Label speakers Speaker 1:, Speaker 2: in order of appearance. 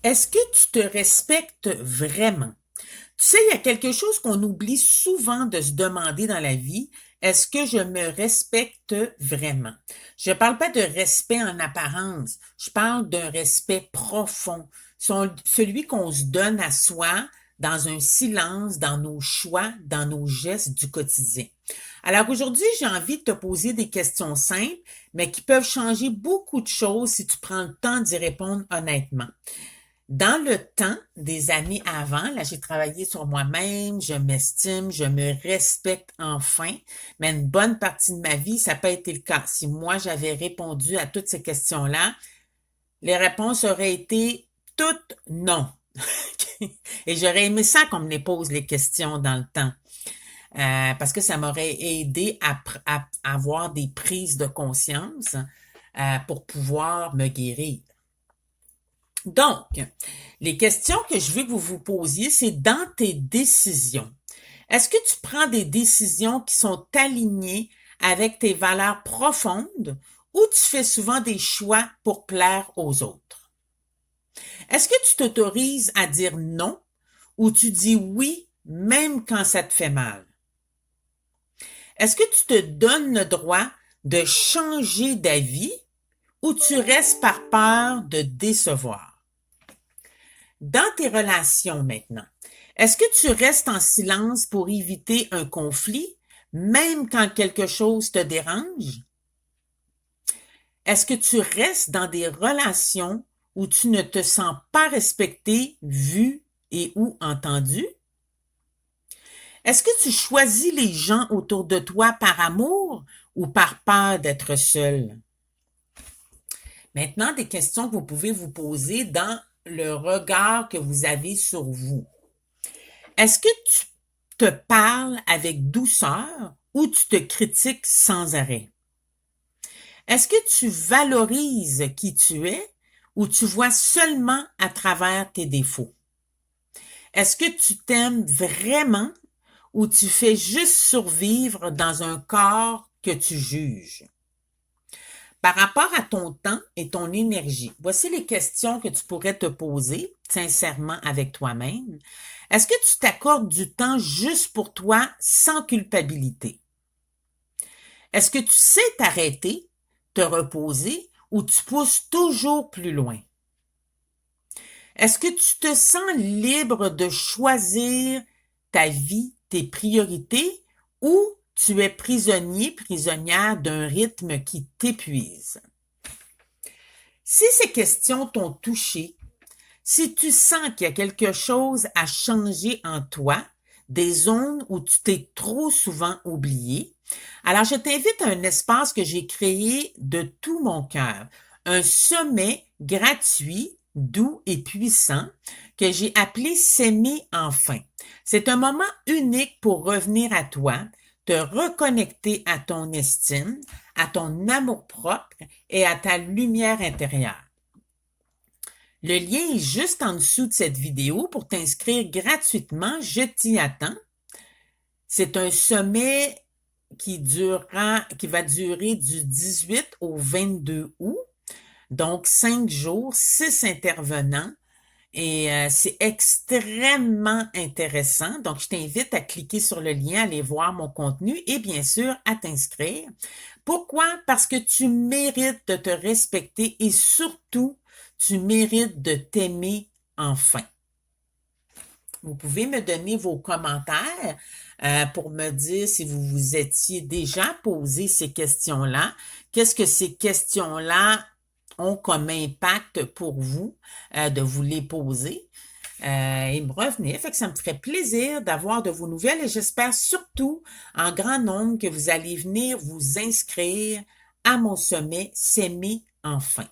Speaker 1: Est-ce que tu te respectes vraiment? Tu sais, il y a quelque chose qu'on oublie souvent de se demander dans la vie. Est-ce que je me respecte vraiment? Je parle pas de respect en apparence. Je parle d'un respect profond. Celui qu'on se donne à soi dans un silence, dans nos choix, dans nos gestes du quotidien. Alors aujourd'hui, j'ai envie de te poser des questions simples, mais qui peuvent changer beaucoup de choses si tu prends le temps d'y répondre honnêtement. Dans le temps des années avant, là, j'ai travaillé sur moi-même, je m'estime, je me respecte enfin, mais une bonne partie de ma vie, ça n'a pas été le cas. Si moi, j'avais répondu à toutes ces questions-là, les réponses auraient été toutes non. Et j'aurais aimé ça qu'on me les pose les questions dans le temps, parce que ça m'aurait aidé à avoir des prises de conscience pour pouvoir me guérir. Donc, les questions que je veux que vous vous posiez, c'est dans tes décisions. Est-ce que tu prends des décisions qui sont alignées avec tes valeurs profondes ou tu fais souvent des choix pour plaire aux autres? Est-ce que tu t'autorises à dire non ou tu dis oui même quand ça te fait mal? Est-ce que tu te donnes le droit de changer d'avis ou tu restes par peur de décevoir? Dans tes relations maintenant, est-ce que tu restes en silence pour éviter un conflit, même quand quelque chose te dérange? Est-ce que tu restes dans des relations où tu ne te sens pas respecté, vu et ou entendu? Est-ce que tu choisis les gens autour de toi par amour ou par peur d'être seul? Maintenant, des questions que vous pouvez vous poser dans le regard que vous avez sur vous. Est-ce que tu te parles avec douceur ou tu te critiques sans arrêt? Est-ce que tu valorises qui tu es ou tu vois seulement à travers tes défauts? Est-ce que tu t'aimes vraiment ou tu fais juste survivre dans un corps que tu juges? Par rapport à ton temps et ton énergie, voici les questions que tu pourrais te poser sincèrement avec toi-même. Est-ce que tu t'accordes du temps juste pour toi sans culpabilité? Est-ce que tu sais t'arrêter, te reposer ou tu pousses toujours plus loin? Est-ce que tu te sens libre de choisir ta vie, tes priorités ou tu es prisonnier, prisonnière d'un rythme qui t'épuise? Si ces questions t'ont touché, si tu sens qu'il y a quelque chose à changer en toi, des zones où tu t'es trop souvent oublié, alors je t'invite à un espace que j'ai créé de tout mon cœur, un sommet gratuit, doux et puissant que j'ai appelé S'aimer enfin. C'est un moment unique pour revenir à toi, te reconnecter à ton estime, à ton amour-propre et à ta lumière intérieure. Le lien est juste en dessous de cette vidéo pour t'inscrire gratuitement. Je t'y attends. C'est un sommet qui va durer du 18 au 22 août. Donc, 5 jours, 6 intervenants. Et c'est extrêmement intéressant. Donc, je t'invite à cliquer sur le lien, à aller voir mon contenu et bien sûr à t'inscrire. Pourquoi? Parce que tu mérites de te respecter et surtout, tu mérites de t'aimer enfin. Vous pouvez me donner vos commentaires pour me dire si vous vous étiez déjà posé ces questions-là. Qu'est-ce que ces questions-là ont comme impact pour vous de vous les poser et me revenir. Fait que ça me ferait plaisir d'avoir de vos nouvelles et j'espère surtout en grand nombre que vous allez venir vous inscrire à mon sommet S'aimer enfin.